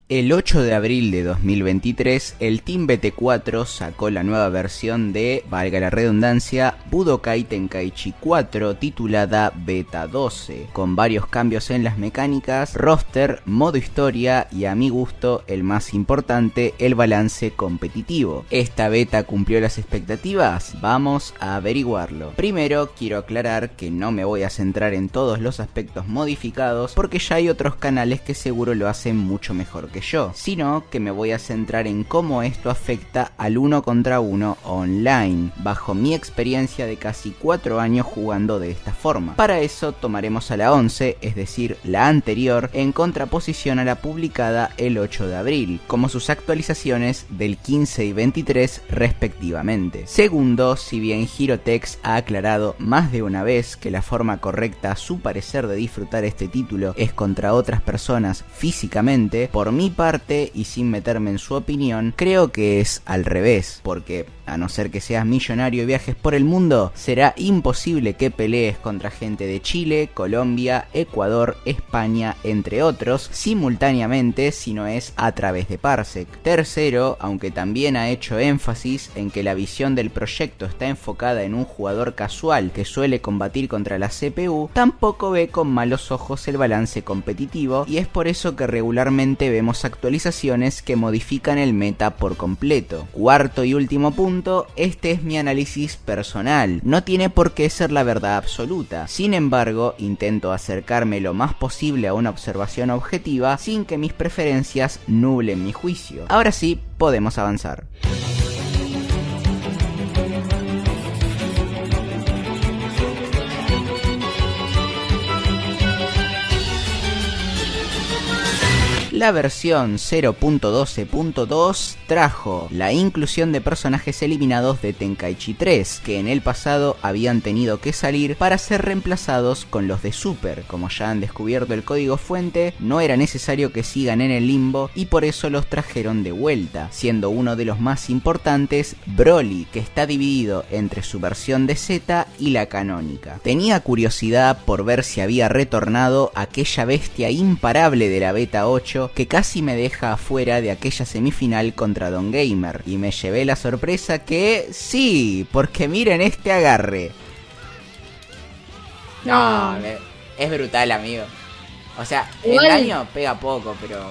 El 8 de abril de 2023, el Team BT4 sacó la nueva versión de, valga la redundancia, Budokai Tenkaichi 4 titulada Beta 12, con varios cambios en las mecánicas, roster, modo historia y a mi gusto, el más importante, el balance competitivo. ¿Esta beta cumplió las expectativas? Vamos a averiguarlo. Primero, quiero aclarar que no me voy a centrar en todos los aspectos modificados porque ya hay otros canales que seguro lo hacen mucho mejor que yo, sino que me voy a centrar en cómo esto afecta al 1 contra 1 online, bajo mi experiencia de casi 4 años jugando de esta forma. Para eso tomaremos a la 11, es decir, la anterior, en contraposición a la publicada el 8 de abril, como sus actualizaciones del 15 y 23 respectivamente. Segundo, si bien Girotex ha aclarado más de una vez que la forma correcta a su parecer de disfrutar este título es contra otras personas físicamente, por mi parte, y sin meterme en su opinión, creo que es al revés, porque a no ser que seas millonario y viajes por el mundo, será imposible que pelees contra gente de Chile, Colombia, Ecuador, España, entre otros, simultáneamente si no es a través de Parsec. Tercero, aunque también ha hecho énfasis en que la visión del proyecto está enfocada en un jugador casual que suele combatir contra la CPU, tampoco ve con malos ojos el balance competitivo, y es por eso que regularmente vemos actualizaciones que modifican el meta por completo. Cuarto y último punto, este es mi análisis personal, no tiene por qué ser la verdad absoluta, sin embargo intento acercarme lo más posible a una observación objetiva sin que mis preferencias nublen mi juicio. Ahora sí, podemos avanzar. La versión 0.12.2 trajo la inclusión de personajes eliminados de Tenkaichi 3, que en el pasado habían tenido que salir para ser reemplazados con los de Super. Como ya han descubierto el código fuente, no era necesario que sigan en el limbo y por eso los trajeron de vuelta, siendo uno de los más importantes Broly, que está dividido entre su versión de Z y la canónica. Tenía curiosidad por ver si había retornado aquella bestia imparable de la beta 8 que casi me deja afuera de aquella semifinal contra Don Gamer, y me llevé la sorpresa que sí, porque miren este agarre. No, es brutal, amigo. O sea, Igual, el daño pega poco, pero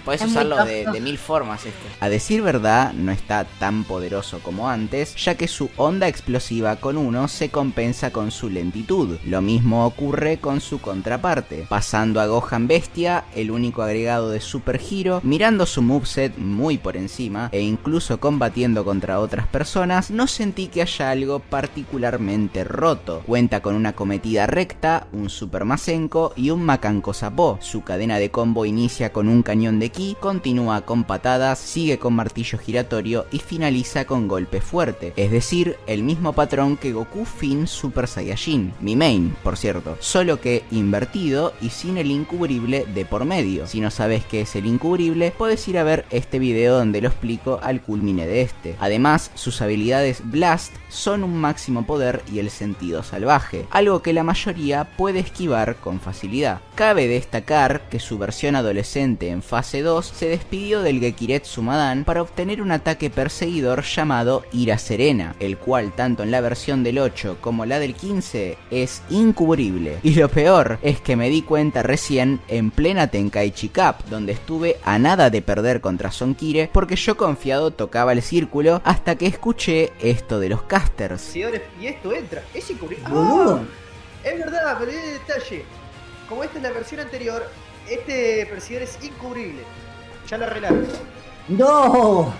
podés usarlo de mil formas esto. A decir verdad, no está tan poderoso como antes, ya que su onda explosiva con 1 se compensa con su lentitud. Lo mismo ocurre con su contraparte. Pasando a Gohan Bestia, el único agregado de Super Hero, mirando su moveset muy por encima, e incluso combatiendo contra otras personas, no sentí que haya algo particularmente roto. Cuenta con una cometida recta, un Super Masenko y un Makanko Sapó. Su cadena de combo inicia con un cañón de ki, continúa con patadas, sigue con martillo giratorio y finaliza con golpe fuerte, es decir, el mismo patrón que Goku Fin Super Saiyajin, mi main, por cierto, solo que invertido y sin el incubrible de por medio. Si no sabes qué es el incubrible, puedes ir a ver este video donde lo explico al culmine de este. Además, sus habilidades Blast son un máximo poder y el sentido salvaje, algo que la mayoría puede esquivar con facilidad. Cabe destacar que su versión adolescente en fase 2 se despidió del Gekiretsu Madan para obtener un ataque perseguidor llamado Ira Serena, el cual tanto en la versión del 8 como la del 15 es incubrible. Y lo peor es que me di cuenta recién en plena Tenkaichi Cup, donde estuve a nada de perder contra Sonkire porque yo confiado tocaba el círculo hasta que escuché esto de los casters. Y esto entra, es incubrible. Boludo. Es verdad, pero hay detalle. Como esta es la versión anterior, este perseguidor es incubrible. Ya lo arreglaron. ¡No!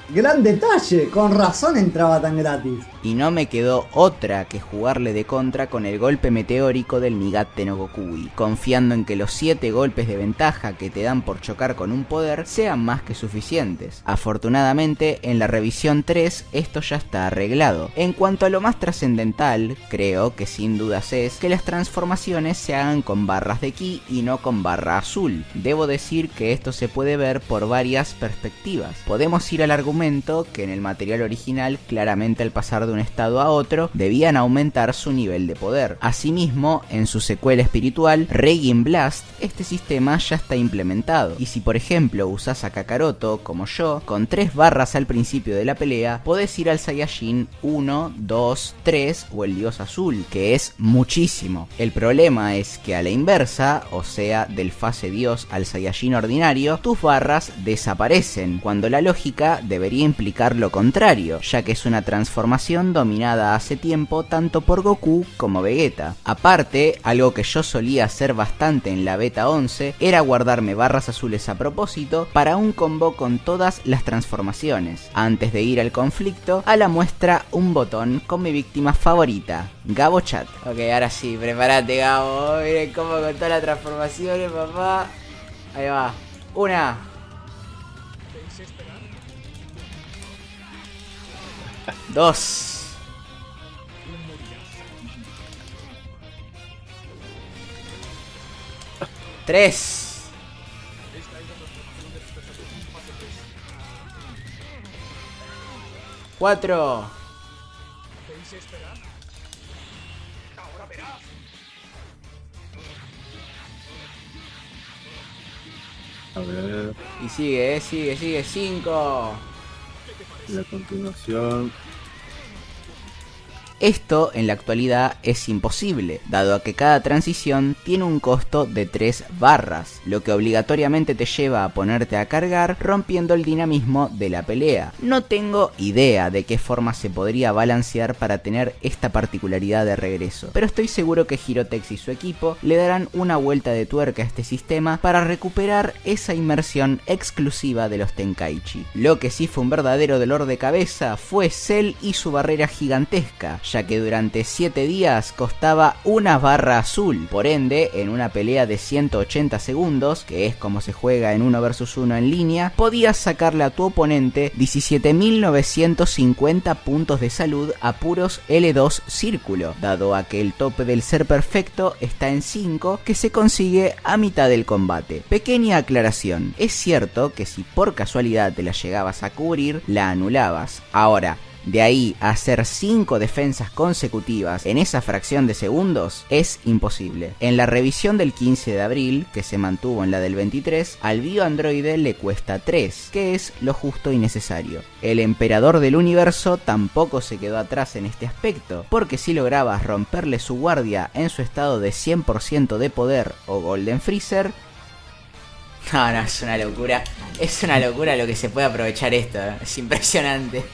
Gran detalle, con razón entraba tan gratis. Y no me quedó otra que jugarle de contra con el golpe meteórico del Niigate no Gokui, confiando en que los 7 golpes de ventaja que te dan por chocar con un poder sean más que suficientes. Afortunadamente, en la revisión 3 esto ya está arreglado. En cuanto a lo más trascendental, creo que sin dudas es que las transformaciones se hagan con barras de ki y no con barra azul. Debo decir que esto se puede ver por varias perspectivas. Podemos ir al argumento aumento que en el material original claramente al pasar de un estado a otro debían aumentar su nivel de poder. Asimismo, en su secuela espiritual, Raging Blast, este sistema ya está implementado, y si por ejemplo usás a Kakaroto como yo, con 3 barras al principio de la pelea, podés ir al Saiyajin 1, 2, 3 o el Dios Azul, que es muchísimo. El problema es que a la inversa, o sea, del fase Dios al Saiyajin ordinario, tus barras desaparecen, cuando la lógica debería implicar lo contrario, ya que es una transformación dominada hace tiempo tanto por Goku como Vegeta. Aparte, algo que yo solía hacer bastante en la beta 11 era guardarme barras azules a propósito para un combo con todas las transformaciones. Antes de ir al conflicto, a la muestra un botón con mi víctima favorita, Gabo Chat. Ok, ahora sí, prepárate Gabo, miren cómo con todas las transformaciones, papá. Ahí va. 1, 2, 3, 4, 5. Y a continuación... Esto en la actualidad es imposible, dado a que cada transición tiene un costo de 3 barras, lo que obligatoriamente te lleva a ponerte a cargar, rompiendo el dinamismo de la pelea. No tengo idea de qué forma se podría balancear para tener esta particularidad de regreso, pero estoy seguro que Hirotex y su equipo le darán una vuelta de tuerca a este sistema para recuperar esa inmersión exclusiva de los Tenkaichi. Lo que sí fue un verdadero dolor de cabeza fue Cell y su barrera gigantesca, ya que durante 7 días costaba una barra azul. Por ende, en una pelea de 180 segundos, que es como se juega en 1 vs 1 en línea, podías sacarle a tu oponente 17.950 puntos de salud a puros L2 círculo, dado a que el tope del ser perfecto está en 5, que se consigue a mitad del combate. Pequeña aclaración, es cierto que si por casualidad te la llegabas a cubrir, la anulabas. Ahora, de ahí a hacer 5 defensas consecutivas en esa fracción de segundos es imposible. En la revisión del 15 de abril, que se mantuvo en la del 23, al bioandroide le cuesta 3, que es lo justo y necesario. El emperador del universo tampoco se quedó atrás en este aspecto, porque si lograbas romperle su guardia en su estado de 100% de poder o Golden Freezer... No, es una locura. Es una locura lo que se puede aprovechar esto, ¿eh? Es impresionante.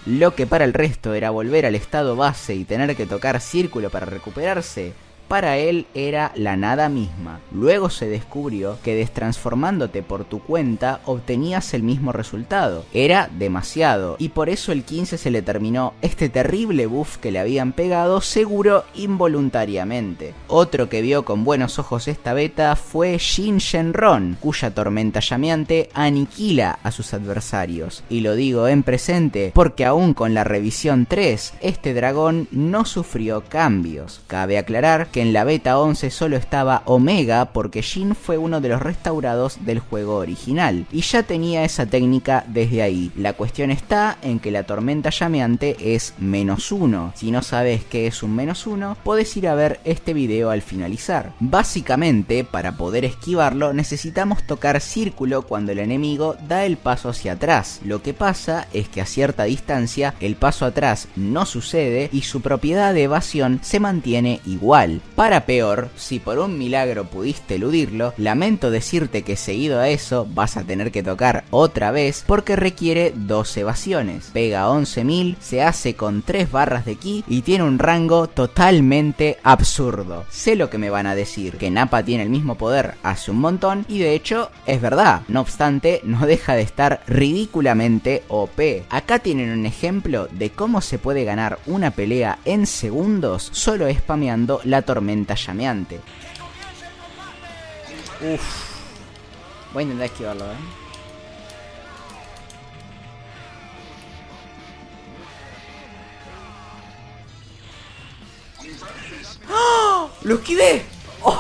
Lo que para el resto era volver al estado base y tener que tocar círculo para recuperarse, para él era la nada misma. Luego se descubrió que destransformándote por tu cuenta obtenías el mismo resultado. Era demasiado, y por eso el 15 se le terminó este terrible buff que le habían pegado, seguro involuntariamente. Otro que vio con buenos ojos esta beta fue Shin Shenron, cuya tormenta llameante aniquila a sus adversarios. Y lo digo en presente porque aún con la revisión 3, este dragón no sufrió cambios. Cabe aclarar que en la beta 11 solo estaba Omega porque Shin fue uno de los restaurados del juego original, y ya tenía esa técnica desde ahí. La cuestión está en que la tormenta llameante es -1. Si no sabes qué es un -1, podés ir a ver este video al finalizar. Básicamente, para poder esquivarlo necesitamos tocar círculo cuando el enemigo da el paso hacia atrás. Lo que pasa es que a cierta distancia el paso atrás no sucede y su propiedad de evasión se mantiene igual. Para peor, si por un milagro pudiste eludirlo, lamento decirte que seguido a eso vas a tener que tocar otra vez porque requiere 2 evasiones. Pega 11.000, se hace con 3 barras de ki y tiene un rango totalmente absurdo. Sé lo que me van a decir, que Nappa tiene el mismo poder hace un montón, y de hecho es verdad. No obstante, no deja de estar ridículamente OP. Acá tienen un ejemplo de cómo se puede ganar una pelea en segundos solo spameando la tormenta llameante. Uff. Voy a intentar esquivarlo, ¡Oh! ¡Lo esquivé! ¡Oh!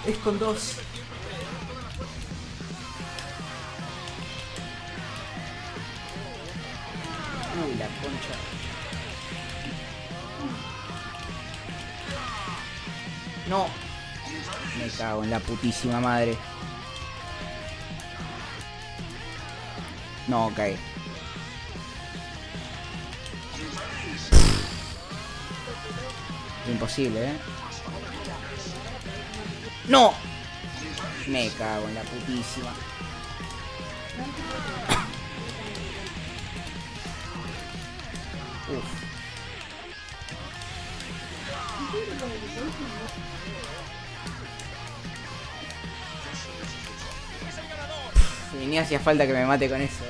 Es con 2. Uy, la concha. No. Me cago en la putísima madre. No, ok. Imposible, ¿eh? ¡No! Me cago en la putísima. Uf. Ni hacía falta que me mate con eso,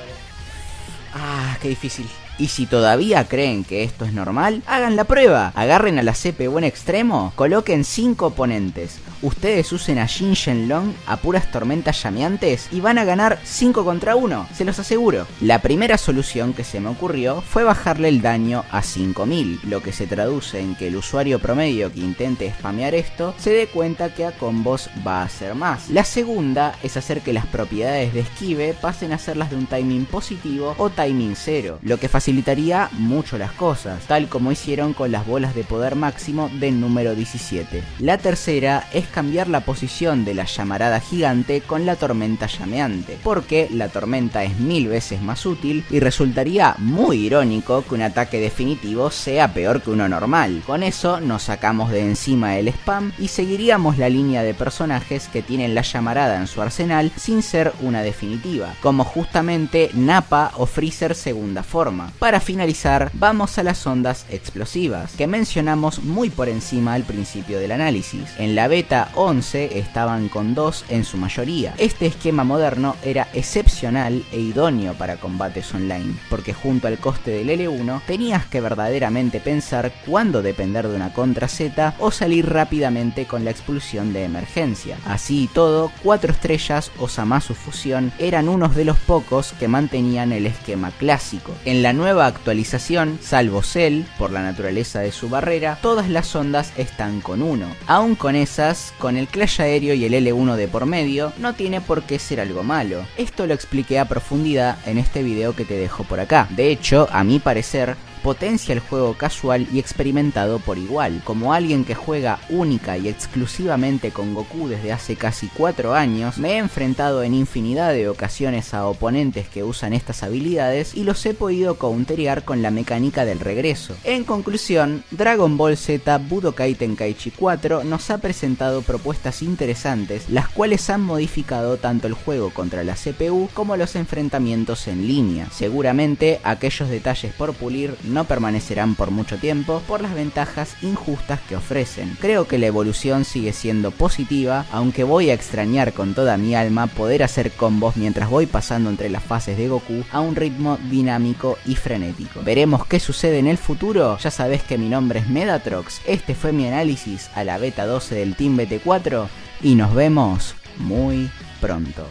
Ah, qué difícil. Y si todavía creen que esto es normal, hagan la prueba. Agarren a la CPU en extremo, coloquen 5 oponentes. Ustedes usen a Jin Shenlong a puras tormentas llameantes y van a ganar 5 contra 1, se los aseguro. La primera solución que se me ocurrió fue bajarle el daño a 5000, lo que se traduce en que el usuario promedio que intente spamear esto se dé cuenta que a combos va a hacer más. La segunda es hacer que las propiedades de esquive pasen a ser las de un timing positivo o timing 0, lo que facilitaría mucho las cosas, tal como hicieron con las bolas de poder máximo del número 17. La tercera es cambiar la posición de la llamarada gigante con la tormenta llameante, porque la tormenta es 1000 veces más útil y resultaría muy irónico que un ataque definitivo sea peor que uno normal. Con eso nos sacamos de encima el spam y seguiríamos la línea de personajes que tienen la llamarada en su arsenal sin ser una definitiva, como justamente Nappa o Freezer segunda forma. Para finalizar, vamos a las ondas explosivas, que mencionamos muy por encima al principio del análisis. En la beta 11 estaban con 2 en su mayoría. Este esquema moderno era excepcional e idóneo para combates online, porque junto al coste del L1 tenías que verdaderamente pensar cuándo depender de una contra Z o salir rápidamente con la expulsión de emergencia. Así y todo, 4 estrellas o Zamasu Fusión eran unos de los pocos que mantenían el esquema clásico. En la nueva actualización, salvo Cell, por la naturaleza de su barrera, todas las ondas están con 1. Aún con esas, con el Clash aéreo y el L1 de por medio, no tiene por qué ser algo malo. Esto lo expliqué a profundidad en este video que te dejo por acá. De hecho, a mi parecer, potencia el juego casual y experimentado por igual. Como alguien que juega única y exclusivamente con Goku desde hace casi 4 años, me he enfrentado en infinidad de ocasiones a oponentes que usan estas habilidades y los he podido counterear con la mecánica del regreso. En conclusión, Dragon Ball Z Budokai Tenkaichi 4 nos ha presentado propuestas interesantes, las cuales han modificado tanto el juego contra la CPU como los enfrentamientos en línea. Seguramente aquellos detalles por pulir no permanecerán por mucho tiempo por las ventajas injustas que ofrecen. Creo que la evolución sigue siendo positiva, aunque voy a extrañar con toda mi alma poder hacer combos mientras voy pasando entre las fases de Goku a un ritmo dinámico y frenético. Veremos qué sucede en el futuro. Ya sabés que mi nombre es Medatrox, este fue mi análisis a la beta 12 del Team BT4 y nos vemos muy pronto.